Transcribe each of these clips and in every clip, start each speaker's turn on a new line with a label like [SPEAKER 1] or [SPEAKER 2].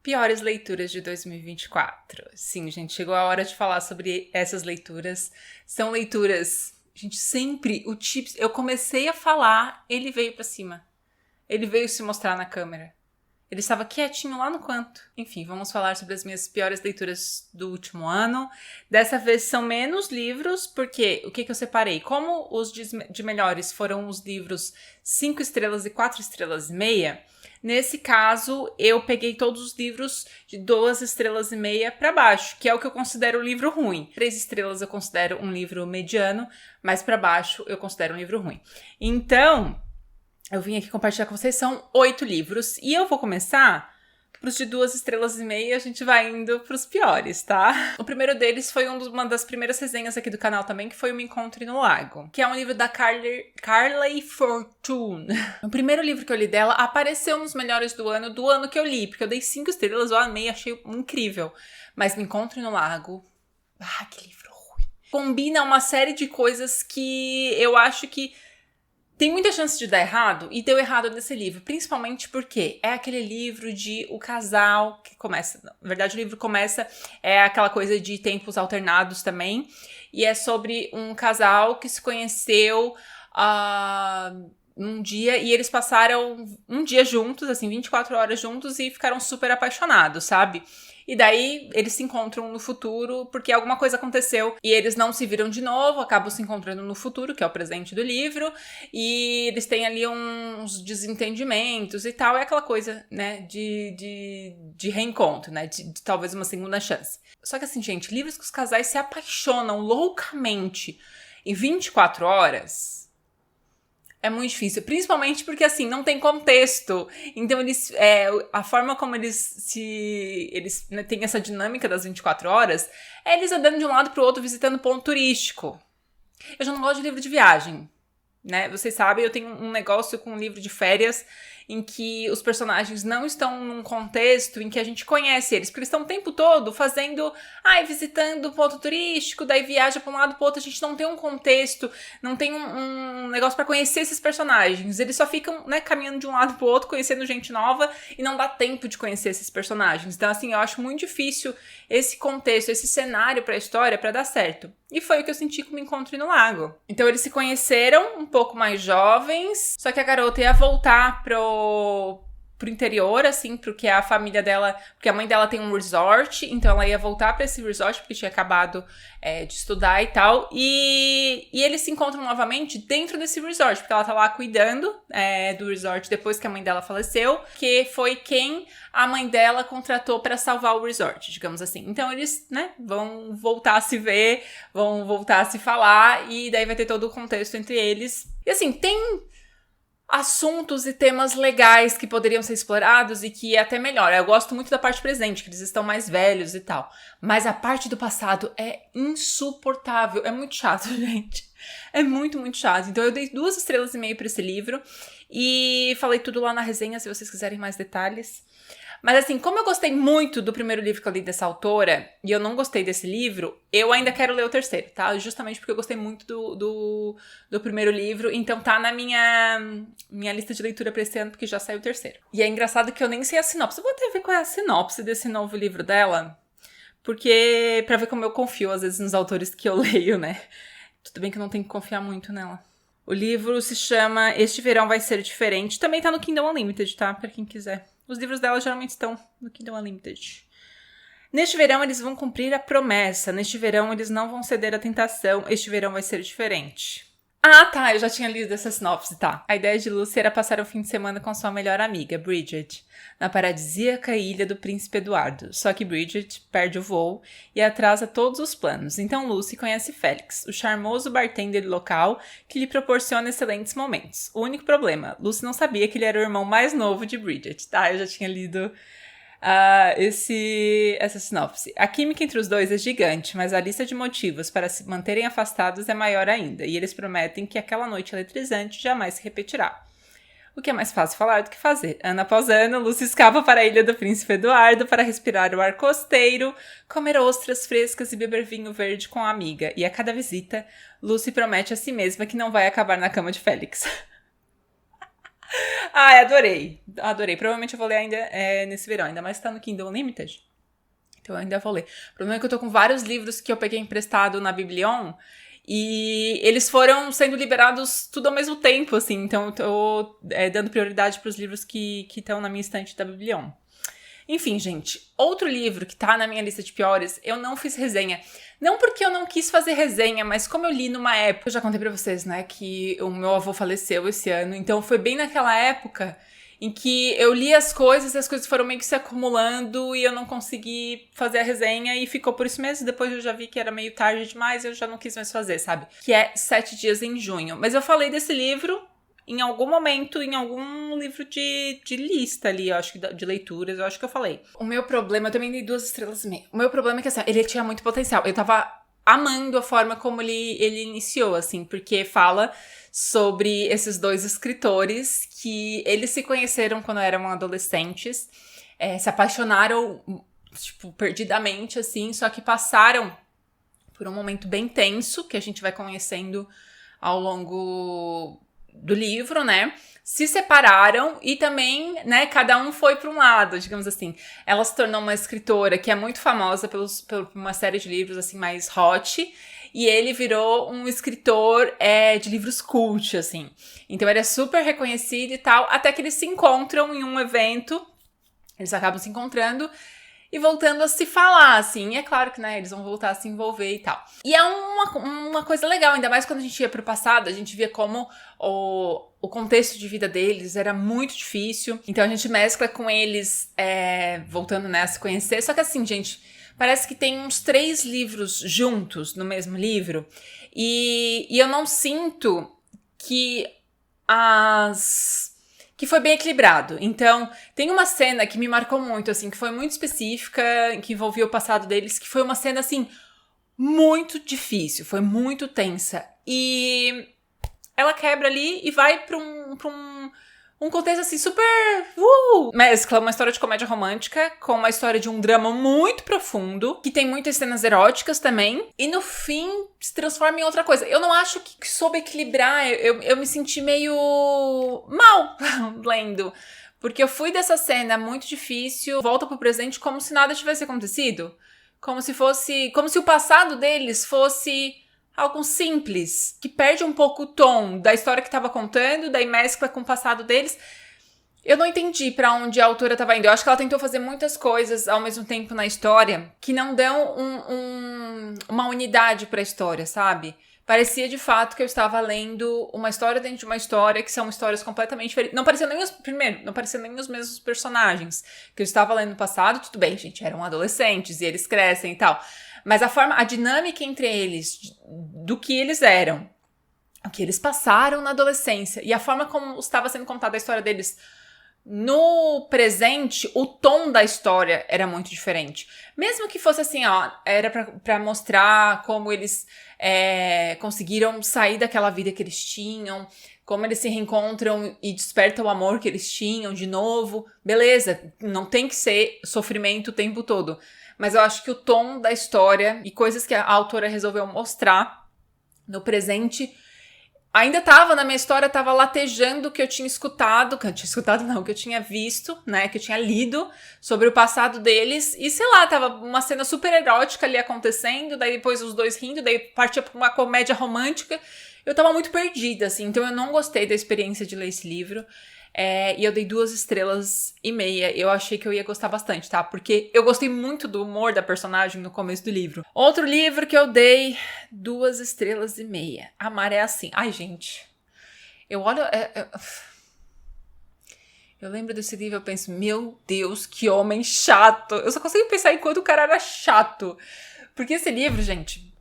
[SPEAKER 1] Piores leituras de 2024. Sim, gente, chegou a hora de falar sobre essas leituras. São leituras, gente, sempre o Chips... Eu comecei a falar, ele veio pra cima. Ele veio se mostrar na câmera. Ele estava quietinho lá no canto. Enfim, vamos falar sobre as minhas piores leituras do último ano. Dessa vez são menos livros, porque o que eu separei? Como os de melhores foram os livros 5 estrelas e 4 estrelas e meia, nesse caso eu peguei todos os livros de 2 estrelas e meia para baixo, que é o que eu considero um livro ruim. 3 estrelas eu considero um livro mediano, mas para baixo eu considero um livro ruim. Então, eu vim aqui compartilhar com vocês, são 8 livros, e eu vou começar pros de 2 estrelas e meia, a gente vai indo pros piores, tá? O primeiro deles foi uma das primeiras resenhas aqui do canal também, que foi o Me Encontre no Lago, que é um livro da Carley Fortune. O primeiro livro que eu li dela apareceu nos melhores do ano que eu li, porque eu dei 5 estrelas, eu amei, achei incrível. Mas Me Encontre no Lago, que livro ruim. Combina uma série de coisas que eu acho que tem muita chance de dar errado, e deu errado nesse livro, principalmente porque é aquele livro de o casal que começa, na verdade o livro começa, é aquela coisa de tempos alternados também, e é sobre um casal que se conheceu um dia, e eles passaram um dia juntos, assim, 24 horas juntos, e ficaram super apaixonados, sabe? E daí eles se encontram no futuro porque alguma coisa aconteceu e eles não se viram de novo, acabam se encontrando no futuro, que é o presente do livro, e eles têm ali uns desentendimentos e tal, é aquela coisa, né, de reencontro, né, de talvez uma segunda chance. Só que assim, gente, livros que os casais se apaixonam loucamente em 24 horas... é muito difícil, principalmente porque, assim, não tem contexto. Então, a forma como eles né, têm essa dinâmica das 24 horas é eles andando de um lado pro outro, visitando ponto turístico. Eu já não gosto de livro de viagem, né? Vocês sabem, eu tenho um negócio com um livro de férias em que os personagens não estão num contexto em que a gente conhece eles, porque eles estão o tempo todo fazendo, visitando um ponto turístico, daí viaja pra um lado pro outro, a gente não tem um contexto, não tem um negócio pra conhecer esses personagens, eles só ficam, né, caminhando de um lado pro outro, conhecendo gente nova, e não dá tempo de conhecer esses personagens. Então, assim, eu acho muito difícil esse contexto, esse cenário pra história pra dar certo. E foi o que eu senti com o Me Encontre no Lago. Então, eles se conheceram um pouco mais jovens, só que a garota ia voltar pro interior, assim, porque a família dela, porque a mãe dela tem um resort, então ela ia voltar pra esse resort, porque tinha acabado de estudar e tal, e eles se encontram novamente dentro desse resort, porque ela tá lá cuidando do resort depois que a mãe dela faleceu, que foi quem a mãe dela contratou pra salvar o resort, digamos assim. Então eles, né, vão voltar a se ver, vão voltar a se falar, e daí vai ter todo o contexto entre eles. E assim, tem assuntos e temas legais que poderiam ser explorados e que é até melhor. Eu gosto muito da parte presente, que eles estão mais velhos e tal. Mas a parte do passado é insuportável. É muito chato, gente. É muito, muito chato. Então eu dei 2 estrelas e meia pra esse livro. E falei tudo lá na resenha, se vocês quiserem mais detalhes. Mas assim, como eu gostei muito do primeiro livro que eu li dessa autora, e eu não gostei desse livro, eu ainda quero ler o terceiro, tá? Justamente porque eu gostei muito do primeiro livro, então tá na minha lista de leitura pra esse ano, porque já saiu o terceiro. E é engraçado que eu nem sei a sinopse. Eu vou até ver qual é a sinopse desse novo livro dela, porque pra ver como eu confio, às vezes, nos autores que eu leio, né? Tudo bem que eu não tenho que confiar muito nela. O livro se chama Este Verão Vai Ser Diferente. Também tá no Kindle Unlimited, tá? Pra quem quiser. Os livros dela geralmente estão no Kindle Unlimited. Neste verão, eles vão cumprir a promessa. Neste verão, eles não vão ceder à tentação. Este verão vai ser diferente. Ah, tá. Eu já tinha lido essa sinopse, tá. A ideia de Lucy era passar o fim de semana com sua melhor amiga, Bridget, na paradisíaca ilha do Príncipe Eduardo. Só que Bridget perde o voo e atrasa todos os planos. Então Lucy conhece Félix, o charmoso bartender local que lhe proporciona excelentes momentos. O único problema, Lucy não sabia que ele era o irmão mais novo de Bridget. Tá, eu já tinha lido essa sinopse. A química entre os dois é gigante, mas a lista de motivos para se manterem afastados é maior ainda, e eles prometem que aquela noite eletrizante jamais se repetirá. O que é mais fácil falar do que fazer. Ano após ano, Lucy escapa para a ilha do Príncipe Eduardo para respirar o ar costeiro, comer ostras frescas e beber vinho verde com a amiga. E a cada visita, Lucy promete a si mesma que não vai acabar na cama de Félix. Ai, adorei. Adorei. Provavelmente eu vou ler ainda nesse verão, ainda mais que tá no Kindle Unlimited. Então eu ainda vou ler. O problema é que eu tô com vários livros que eu peguei emprestado na Biblion e eles foram sendo liberados tudo ao mesmo tempo, assim. Então eu tô dando prioridade pros livros que estão na minha estante da Biblion. Enfim, gente, outro livro que tá na minha lista de piores, eu não fiz resenha. Não porque eu não quis fazer resenha, mas como eu li numa época, eu já contei pra vocês, né, que o meu avô faleceu esse ano, então foi bem naquela época em que eu li as coisas e as coisas foram meio que se acumulando e eu não consegui fazer a resenha e ficou por isso mesmo. Depois eu já vi que era meio tarde demais e eu já não quis mais fazer, sabe? Que é 7 Dias em Junho. Mas eu falei desse livro em algum momento, em algum livro de lista ali, eu acho que de leituras, eu acho que eu falei. O meu problema, eu também dei 2 estrelas e meia. O meu problema é que, assim, ele tinha muito potencial. Eu tava amando a forma como ele iniciou, assim, porque fala sobre esses 2 escritores que eles se conheceram quando eram adolescentes, se apaixonaram, tipo, perdidamente, assim, só que passaram por um momento bem tenso, que a gente vai conhecendo ao longo do livro, né? Se separaram e também, né, cada um foi para um lado, digamos assim. Ela se tornou uma escritora que é muito famosa por uma série de livros, assim, mais hot, e ele virou um escritor de livros cult, assim. Então ele é super reconhecido e tal, até que eles se encontram em um evento, eles acabam se encontrando e voltando a se falar, assim. E é claro que, né, eles vão voltar a se envolver e tal. E é uma coisa legal, ainda mais quando a gente ia pro passado, a gente via como o contexto de vida deles era muito difícil. Então a gente mescla com eles, voltando, né, a se conhecer. Só que assim, gente, parece que tem uns 3 livros juntos no mesmo livro. E eu não sinto que que foi bem equilibrado. Então, tem uma cena que me marcou muito, assim, que foi muito específica, que envolvia o passado deles, que foi uma cena, assim, muito difícil, foi muito tensa. E ela quebra ali e vai pra um contexto, assim, super... mescla uma história de comédia romântica com uma história de um drama muito profundo, que tem muitas cenas eróticas também, e no fim se transforma em outra coisa. Eu não acho que soube equilibrar, eu me senti meio mal lendo, porque eu fui dessa cena muito difícil, volta pro presente como se nada tivesse acontecido, como se o passado deles fosse algo simples, que perde um pouco o tom da história que estava contando, daí mescla com o passado deles. Eu não entendi pra onde a autora estava indo. Eu acho que ela tentou fazer muitas coisas ao mesmo tempo na história que não dão uma unidade pra história, sabe? Parecia de fato que eu estava lendo uma história dentro de uma história, que são histórias completamente diferentes. Não pareciam nem os mesmos personagens que eu estava lendo no passado. Tudo bem, gente, eram adolescentes e eles crescem e tal. Mas a dinâmica entre eles, do que eles eram, o que eles passaram na adolescência e a forma como estava sendo contada a história deles no presente, o tom da história era muito diferente. Mesmo que fosse assim, ó, era pra mostrar como eles conseguiram sair daquela vida que eles tinham, como eles se reencontram e despertam o amor que eles tinham de novo. Beleza, não tem que ser sofrimento o tempo todo. Mas eu acho que o tom da história e coisas que a autora resolveu mostrar no presente ainda tava na minha história, tava latejando o que eu tinha escutado, que eu tinha visto, né, que eu tinha lido sobre o passado deles, e sei lá, tava uma cena super erótica ali acontecendo, daí depois os dois rindo, daí partia pra uma comédia romântica. Eu tava muito perdida, assim, então eu não gostei da experiência de ler esse livro. E eu dei 2 estrelas e meia. Eu achei que eu ia gostar bastante, tá? Porque eu gostei muito do humor da personagem no começo do livro. Outro livro que eu dei 2 estrelas e meia. Amar é assim. Ai, gente. Eu olho... Eu lembro desse livro e eu penso, meu Deus, que homem chato. Eu só consigo pensar em quanto o cara era chato. Porque esse livro, gente,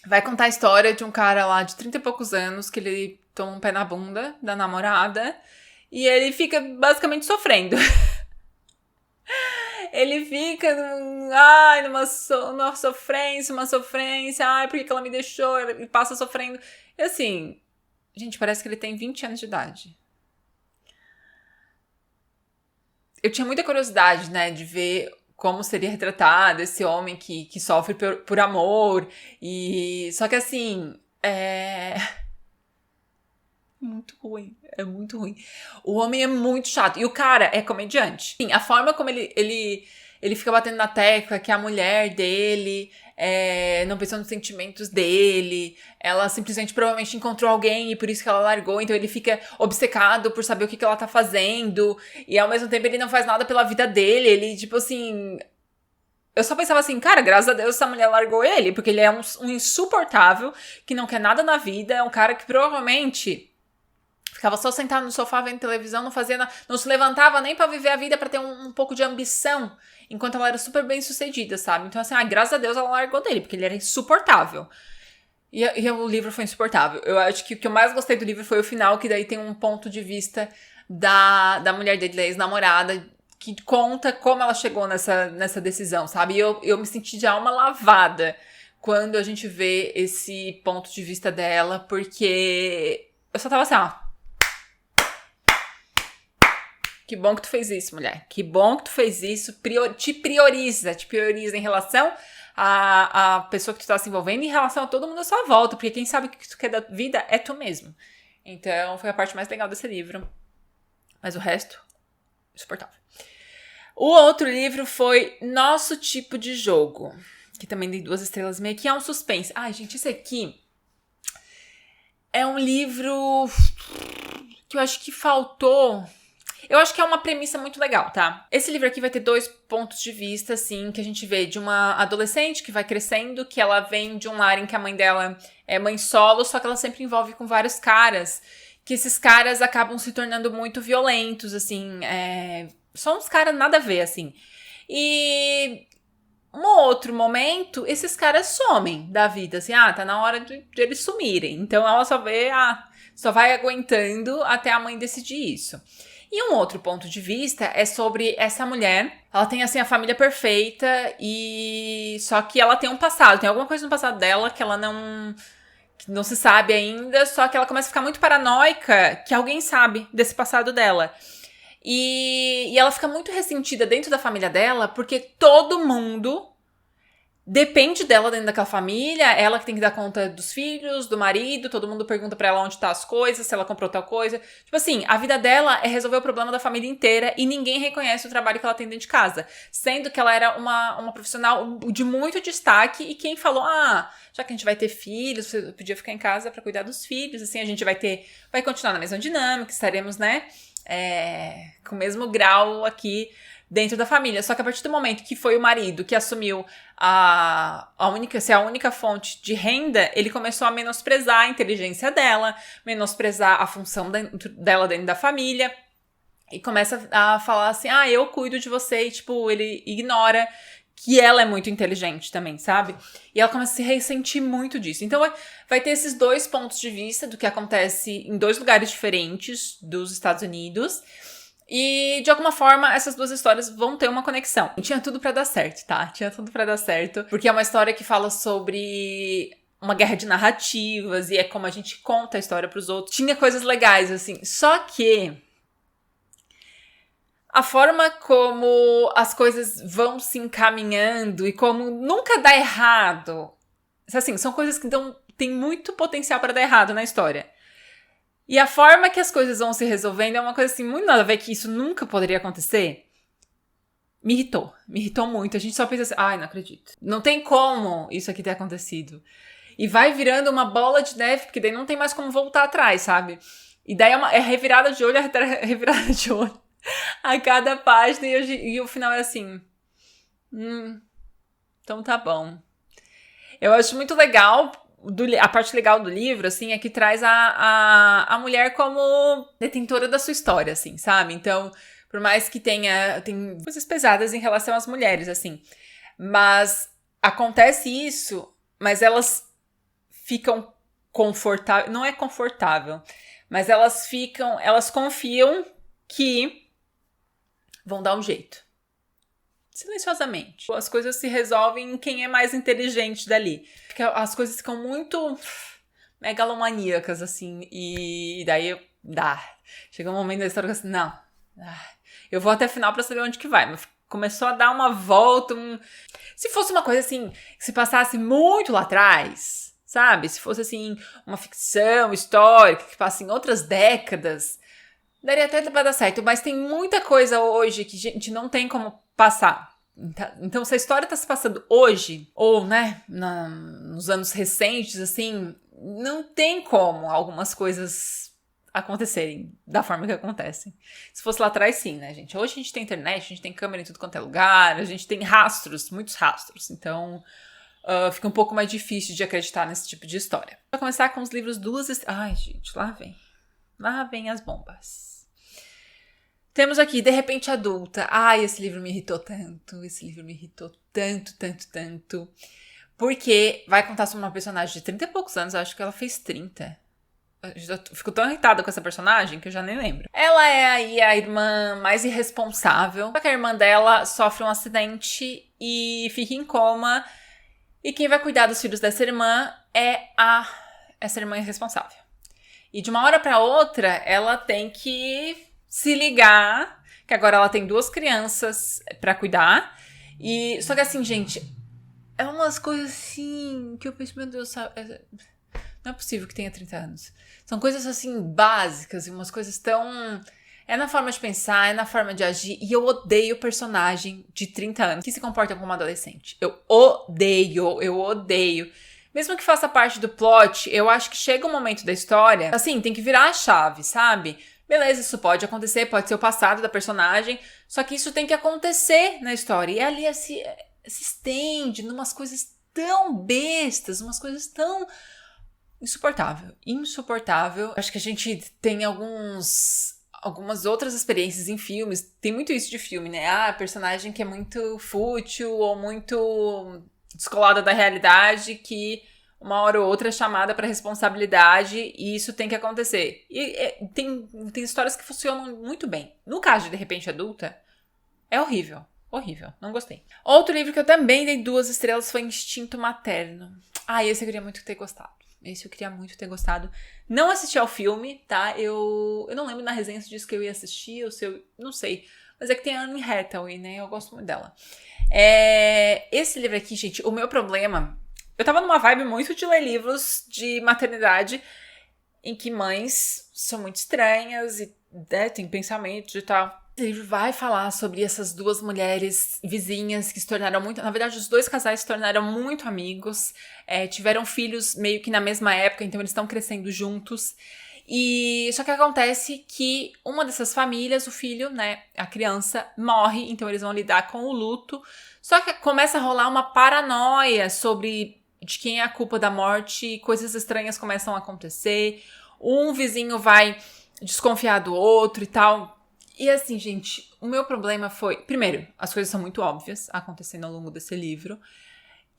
[SPEAKER 1] vai contar a história de um cara lá de 30 e poucos anos que ele toma um pé na bunda da namorada. E ele fica basicamente sofrendo. Ele fica numa sofrência. Ai, por que ela me deixou? Ele passa sofrendo. E assim, gente, parece que ele tem 20 anos de idade. Eu tinha muita curiosidade, né, de ver como seria retratado esse homem que sofre por amor. Só que assim, Muito ruim, é muito ruim. O homem é muito chato. E o cara é comediante. Sim, a forma como ele fica batendo na tecla que a mulher dele não pensou nos sentimentos dele, ela simplesmente provavelmente encontrou alguém e por isso que ela largou, então ele fica obcecado por saber o que ela tá fazendo, e ao mesmo tempo ele não faz nada pela vida dele, ele, tipo assim... Eu só pensava assim, cara, graças a Deus essa mulher largou ele, porque ele é um insuportável, que não quer nada na vida, é um cara que provavelmente... Ficava só sentado no sofá vendo televisão, não fazia nada, não se levantava nem pra viver a vida, pra ter um pouco de ambição, enquanto ela era super bem sucedida, sabe? Então assim, graças a Deus ela largou dele, porque ele era insuportável. E o livro foi insuportável. Eu acho que o que eu mais gostei do livro foi o final, que daí tem um ponto de vista da mulher dele, da ex-namorada, que conta como ela chegou nessa decisão, sabe? E eu me senti de alma lavada quando a gente vê esse ponto de vista dela, porque eu só tava assim, que bom que tu fez isso, mulher. Que bom que tu fez isso. Te prioriza em relação à pessoa que tu tá se envolvendo, em relação a todo mundo à sua volta. Porque quem sabe o que tu quer da vida é tu mesmo. Então, foi a parte mais legal desse livro. Mas o resto, insuportável. O outro livro foi Nosso Tipo de Jogo, que também tem 2 estrelas e meia, que é um suspense. Ai, gente, esse aqui é um livro que eu acho que faltou... Eu acho que é uma premissa muito legal, tá? Esse livro aqui vai ter 2 pontos de vista, assim, que a gente vê de uma adolescente que vai crescendo, que ela vem de um lar em que a mãe dela é mãe solo, só que ela sempre envolve com vários caras, que esses caras acabam se tornando muito violentos, assim, são uns caras nada a ver, assim. E um outro momento, esses caras somem da vida, assim, tá na hora de eles sumirem. Então ela só vai aguentando até a mãe decidir isso. E um outro ponto de vista é sobre essa mulher. Ela tem, assim, a família perfeita e... Só que ela tem um passado. Tem alguma coisa no passado dela que ela que não se sabe ainda. Só que ela começa a ficar muito paranoica que alguém sabe desse passado dela. E ela fica muito ressentida dentro da família dela porque todo mundo depende dela dentro daquela família, ela que tem que dar conta dos filhos, do marido, todo mundo pergunta pra ela onde tá as coisas, se ela comprou tal coisa. Tipo assim, a vida dela é resolver o problema da família inteira e ninguém reconhece o trabalho que ela tem dentro de casa. Sendo que ela era uma profissional de muito destaque e quem falou, já que a gente vai ter filhos, você podia ficar em casa pra cuidar dos filhos, assim, a gente vai continuar na mesma dinâmica, estaremos, né, com o mesmo grau aqui dentro da família. Só que a partir do momento que foi o marido que assumiu ser a única fonte de renda, ele começou a menosprezar a inteligência dela, menosprezar a função dela dentro da família, e começa a falar assim, eu cuido de você, e tipo, ele ignora que ela é muito inteligente também, sabe? E ela começa a se ressentir muito disso. Então vai ter esses 2 pontos de vista do que acontece em 2 lugares diferentes dos Estados Unidos. E, de alguma forma, essas 2 histórias vão ter uma conexão. Tinha tudo pra dar certo, tá? Tinha tudo pra dar certo. Porque é uma história que fala sobre uma guerra de narrativas e é como a gente conta a história pros outros. Tinha coisas legais, assim. Só que a forma como as coisas vão se encaminhando e como nunca dá errado. Assim, são coisas que tem muito potencial pra dar errado na história. E a forma que as coisas vão se resolvendo é uma coisa assim, muito nada a ver, que isso nunca poderia acontecer. Me irritou muito. A gente só pensa assim, não acredito. Não tem como isso aqui ter acontecido. E vai virando uma bola de neve, porque daí não tem mais como voltar atrás, sabe? E daí é revirada de olho, revirada de olho a cada página, e o final é assim, então tá bom. Eu acho muito legal... A parte legal do livro, assim, é que traz a mulher como detentora da sua história, assim, sabe? Então, por mais que tem coisas pesadas em relação às mulheres, assim, mas acontece isso, mas elas ficam confortáveis, não é confortável, mas elas confiam que vão dar um jeito. Silenciosamente. As coisas se resolvem em quem é mais inteligente dali. Porque as coisas ficam muito megalomaníacas, assim. E daí chega um momento da história que assim, não. Eu vou até o final pra saber onde que vai. Mas começou a dar uma volta. Se fosse uma coisa assim, que se passasse muito lá atrás, sabe? Se fosse, assim, uma ficção histórica que passa em outras décadas, daria até pra dar certo. Mas tem muita coisa hoje que, gente, não tem como passar. Então, se a história tá se passando hoje, ou, né, nos anos recentes, assim, não tem como algumas coisas acontecerem da forma que acontecem. Se fosse lá atrás, sim, né, gente? Hoje a gente tem internet, a gente tem câmera em tudo quanto é lugar, a gente tem rastros, muitos rastros. Então, fica um pouco mais difícil de acreditar nesse tipo de história. Vou começar com os livros Ai, gente, lá vem. Lá vem as bombas. Temos aqui, De Repente Adulta. Ai, esse livro me irritou tanto. Esse livro me irritou tanto, tanto, tanto. Porque vai contar sobre uma personagem de 30 e poucos anos. Eu acho que ela fez 30. Eu já fico tão irritada com essa personagem que eu já nem lembro. Ela é aí a irmã mais irresponsável. Só que a irmã dela sofre um acidente e fica em coma. E quem vai cuidar dos filhos dessa irmã é essa irmã irresponsável. E de uma hora pra outra, ela tem que se ligar, que agora ela tem 2 crianças pra cuidar. E só que assim, gente, é umas coisas assim que eu penso, meu Deus, não é possível que tenha 30 anos. São coisas assim básicas e umas coisas tão... É na forma de pensar, é na forma de agir. E eu odeio personagem de 30 anos que se comporta como uma adolescente. Eu odeio. Mesmo que faça parte do plot, eu acho que chega um momento da história, assim, tem que virar a chave, sabe? Beleza, isso pode acontecer, pode ser o passado da personagem, só que isso tem que acontecer na história. E ali se estende numas coisas tão bestas, umas coisas tão... Insuportável. Acho que a gente tem algumas outras experiências em filmes. Tem muito isso de filme, né? Personagem que é muito fútil ou muito descolada da realidade, que uma hora ou outra é chamada para responsabilidade e isso tem que acontecer. E tem histórias que funcionam muito bem. No caso de Repente Adulta, é horrível. Horrível, não gostei. Outro livro que eu também dei 2 estrelas foi Instinto Materno. Esse eu queria muito ter gostado. Não assisti ao filme, tá? Eu não lembro na resenha se disse que eu ia assistir ou se eu... Não sei. Mas é que tem a Anne Hathaway, né? Eu gosto muito dela. Esse livro aqui, gente, o meu problema... Eu tava numa vibe muito de ler livros de maternidade em que mães são muito estranhas e tem pensamentos e tal. Esse livro vai falar sobre essas 2 mulheres vizinhas que se tornaram muito... Na verdade, os 2 casais se tornaram muito amigos, tiveram filhos meio que na mesma época, então eles estão crescendo juntos. E só que acontece que uma dessas famílias, o filho, né, a criança, morre, então eles vão lidar com o luto. Só que começa a rolar uma paranoia sobre de quem é a culpa da morte, coisas estranhas começam a acontecer, um vizinho vai desconfiar do outro e tal. E assim, gente, o meu problema foi... Primeiro, as coisas são muito óbvias acontecendo ao longo desse livro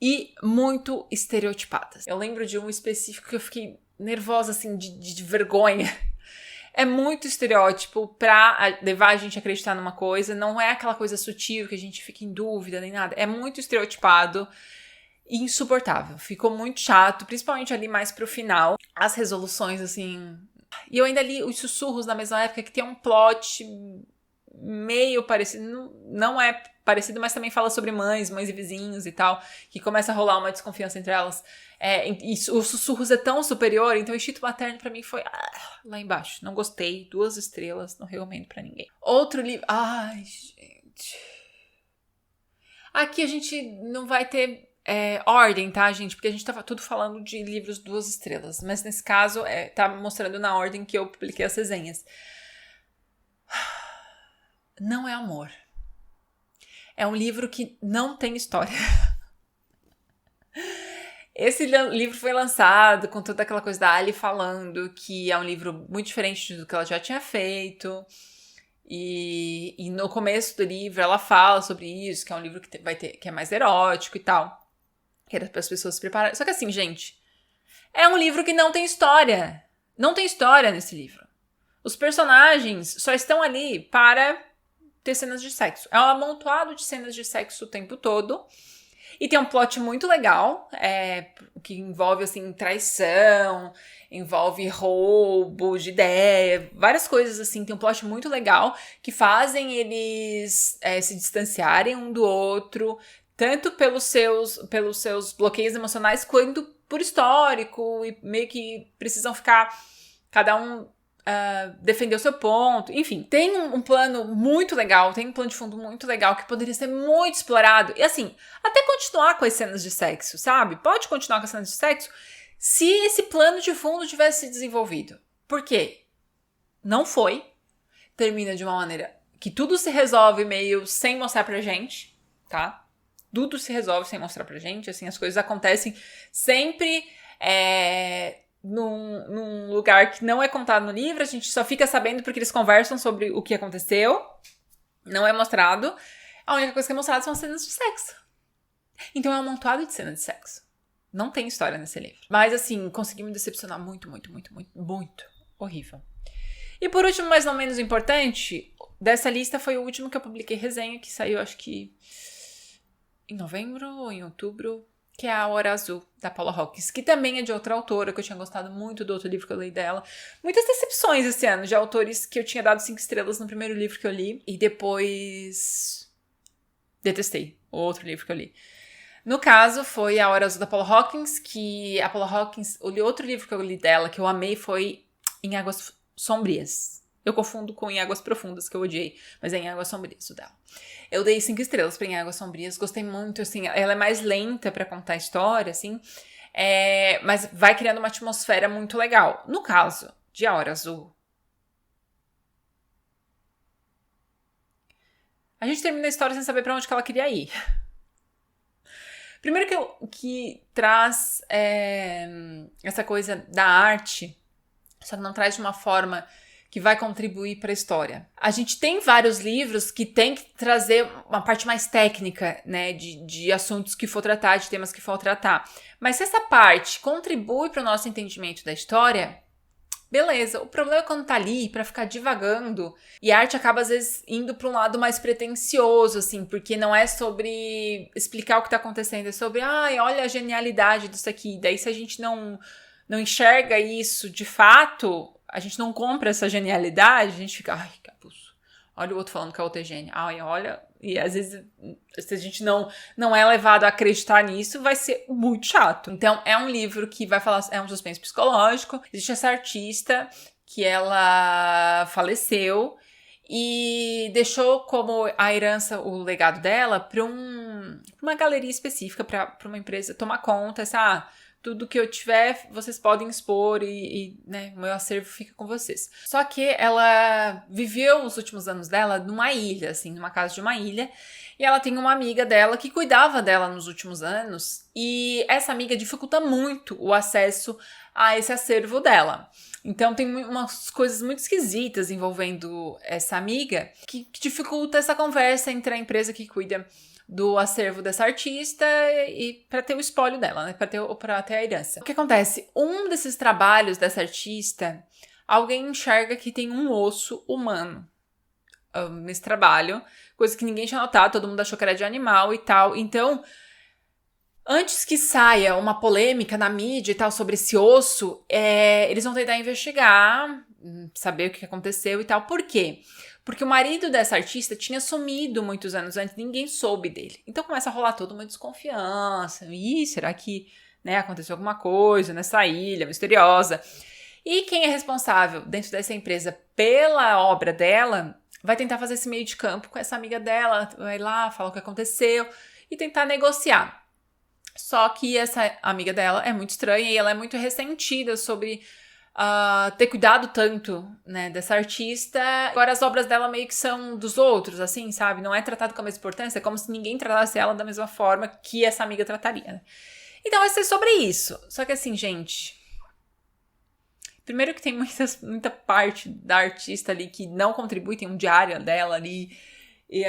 [SPEAKER 1] e muito estereotipadas. Eu lembro de um específico que eu fiquei nervosa, assim, de vergonha. É muito estereótipo pra levar a gente a acreditar numa coisa. Não é aquela coisa sutil que a gente fica em dúvida nem nada. É muito estereotipado e insuportável. Ficou muito chato, principalmente ali mais pro final. As resoluções, assim... E eu ainda li Os Sussurros na mesma época, que tem um plot meio parecido, não é parecido, mas também fala sobre mães e vizinhos e tal, que começa a rolar uma desconfiança entre elas. E Os Sussurros é tão superior, então o Instinto Materno pra mim foi lá embaixo. Não gostei, 2 estrelas, não recomendo pra ninguém. Outro livro... Ai, gente... Aqui a gente não vai ter... ordem, tá, gente? Porque a gente tava tudo falando de livros 2 estrelas. Mas nesse caso, tá mostrando na ordem que eu publiquei as resenhas. Não é amor. É um livro que não tem história. Esse livro foi lançado com toda aquela coisa da Ali falando que é um livro muito diferente do que ela já tinha feito. E no começo do livro ela fala sobre isso, que é um livro que é mais erótico e tal. Que era para as pessoas se prepararem. Só que assim, gente, é um livro que não tem história. Não tem história nesse livro. Os personagens só estão ali para ter cenas de sexo. É um amontoado de cenas de sexo o tempo todo. E tem um plot muito legal, que envolve, assim, traição, envolve roubo de ideia, várias coisas, assim. Tem um plot muito legal que fazem eles se distanciarem um do outro, tanto pelos seus bloqueios emocionais, quanto por histórico e meio que precisam ficar, cada um defender o seu ponto. Enfim, tem um plano muito legal, tem um plano de fundo muito legal que poderia ser muito explorado. E assim, até continuar com as cenas de sexo, sabe? Pode continuar com as cenas de sexo se esse plano de fundo tivesse se desenvolvido. Por quê? Não foi. Termina de uma maneira que tudo se resolve meio sem mostrar pra gente, tá? Tudo se resolve sem mostrar pra gente, assim, as coisas acontecem sempre num lugar que não é contado no livro, a gente só fica sabendo porque eles conversam sobre o que aconteceu, não é mostrado. A única coisa que é mostrada são as cenas de sexo. Então é um amontoado de cenas de sexo. Não tem história nesse livro. Mas, assim, consegui me decepcionar muito, muito, muito, muito, muito. Horrível. E por último, mas não menos importante, dessa lista foi o último que eu publiquei resenha, que saiu acho que em novembro ou em outubro, que é A Hora Azul, da Paula Hawkins, que também é de outra autora, que eu tinha gostado muito do outro livro que eu li dela. Muitas decepções esse ano, de autores que eu tinha dado 5 estrelas no primeiro livro que eu li, e depois detestei o outro livro que eu li. No caso, foi A Hora Azul da Paula Hawkins, que a Paula Hawkins, o outro livro que eu li dela, que eu amei, foi Em Águas Sombrias. Eu confundo com Em Águas Profundas, que eu odiei, mas é Em Águas Sombrias o dela. Eu dei 5 estrelas pra Em Águas Sombrias, gostei muito, assim, ela é mais lenta pra contar a história, assim, mas vai criando uma atmosfera muito legal. No caso de A Hora Azul, a gente termina a história sem saber pra onde que ela queria ir. Primeiro que traz essa coisa da arte, só que não traz de uma forma que vai contribuir para a história. A gente tem vários livros que tem que trazer uma parte mais técnica, né, de assuntos que for tratar, de temas que for tratar. Mas se essa parte contribui para o nosso entendimento da história, beleza. O problema é quando tá ali para ficar divagando e a arte acaba às vezes indo para um lado mais pretensioso, assim, porque não é sobre explicar o que tá acontecendo, é sobre, olha a genialidade disso aqui. Daí se a gente não enxerga isso de fato, a gente não compra essa genialidade, a gente fica, que abuso. Olha o outro falando que a outra é gênia. Olha. E às vezes, se a gente não é levado a acreditar nisso, vai ser muito chato. Então, é um livro que vai falar, é um suspense psicológico. Existe essa artista que ela faleceu e deixou como a herança, o legado dela, para uma galeria específica, para uma empresa tomar conta, tudo que eu tiver, vocês podem expor e né, o meu acervo fica com vocês. Só que ela viveu os últimos anos dela numa ilha, assim, numa casa de uma ilha, e ela tem uma amiga dela que cuidava dela nos últimos anos, e essa amiga dificulta muito o acesso a esse acervo dela. Então tem umas coisas muito esquisitas envolvendo essa amiga que dificulta essa conversa entre a empresa que cuida do acervo dessa artista e para ter o espólio dela, né? Para ter a herança. O que acontece? Um desses trabalhos dessa artista, alguém enxerga que tem um osso humano nesse trabalho, coisa que ninguém tinha notado, todo mundo achou que era de animal e tal. Então, antes que saia uma polêmica na mídia e tal sobre esse osso, eles vão tentar investigar, saber o que aconteceu e tal. Por quê? Porque o marido dessa artista tinha sumido muitos anos antes, ninguém soube dele. Então começa a rolar toda uma desconfiança. Será que aconteceu alguma coisa nessa ilha misteriosa? E quem é responsável dentro dessa empresa pela obra dela vai tentar fazer esse meio de campo com essa amiga dela, vai lá, falar o que aconteceu e tentar negociar. Só que essa amiga dela é muito estranha e ela é muito ressentida sobre ter cuidado tanto, né, dessa artista. Agora as obras dela meio que são dos outros, assim, sabe? Não é tratado com a mesma importância, é como se ninguém tratasse ela da mesma forma que essa amiga trataria, né? Então vai ser sobre isso. Só que assim, gente, primeiro que tem muita parte da artista ali que não contribui, tem um diário dela ali, e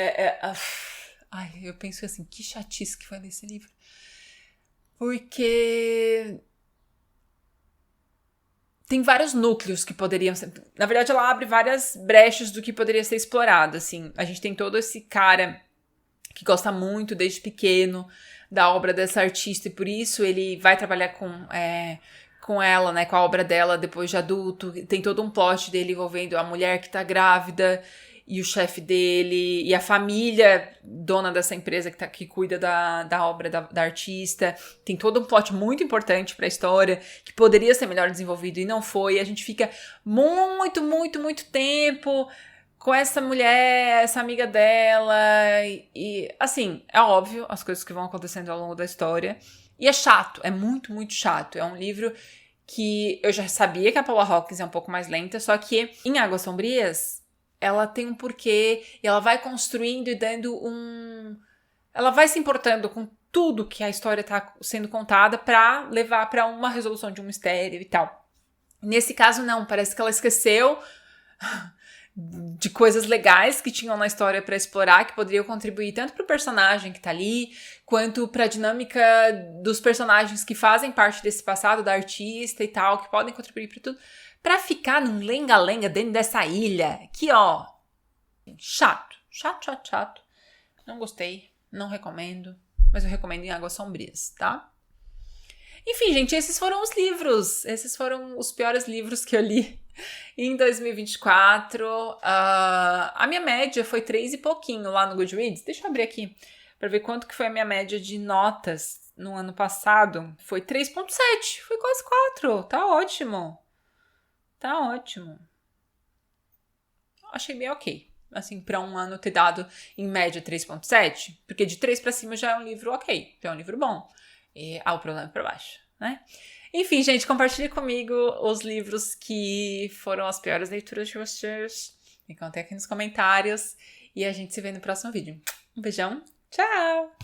[SPEAKER 1] eu penso assim, que chatice que foi ler esse livro. Porque tem vários núcleos que poderiam ser... Na verdade, ela abre várias brechas do que poderia ser explorado, assim. A gente tem todo esse cara que gosta muito, desde pequeno, da obra dessa artista, e por isso ele vai trabalhar com ela, né, com a obra dela depois de adulto. Tem todo um plot dele envolvendo a mulher que tá grávida, e o chefe dele, e a família dona dessa empresa que cuida da obra da artista. Tem todo um plot muito importante pra história, que poderia ser melhor desenvolvido e não foi. E a gente fica muito, muito, muito tempo com essa mulher, essa amiga dela. E assim, é óbvio as coisas que vão acontecendo ao longo da história. E é chato, é muito, muito chato. É um livro que eu já sabia que a Paula Hawkins é um pouco mais lenta, só que em Águas Sombrias ela tem um porquê e ela vai construindo e dando ela vai se importando com tudo que a história tá sendo contada pra levar pra uma resolução de um mistério e tal. Nesse caso não, parece que ela esqueceu de coisas legais que tinham na história pra explorar, que poderiam contribuir tanto pro personagem que tá ali, quanto pra dinâmica dos personagens que fazem parte desse passado da artista e tal, que podem contribuir pra tudo, pra ficar num lenga-lenga dentro dessa ilha, que ó, chato. Não gostei, não recomendo, mas eu recomendo em Águas Sombrias, tá? Enfim, gente, esses foram os livros. Esses foram os piores livros que eu li em 2024. A minha média foi 3 e pouquinho lá no Goodreads. Deixa eu abrir aqui pra ver quanto que foi a minha média de notas no ano passado. Foi 3,7. Foi quase 4. Tá ótimo. Tá ótimo. Achei bem ok. Assim, pra um ano ter dado em média 3,7. Porque de 3 pra cima já é um livro ok. Já é um livro bom. E o problema é pra baixo, né? Enfim, gente, compartilhe comigo os livros que foram as piores leituras de vocês. Me contem aqui nos comentários. E a gente se vê no próximo vídeo. Um beijão. Tchau!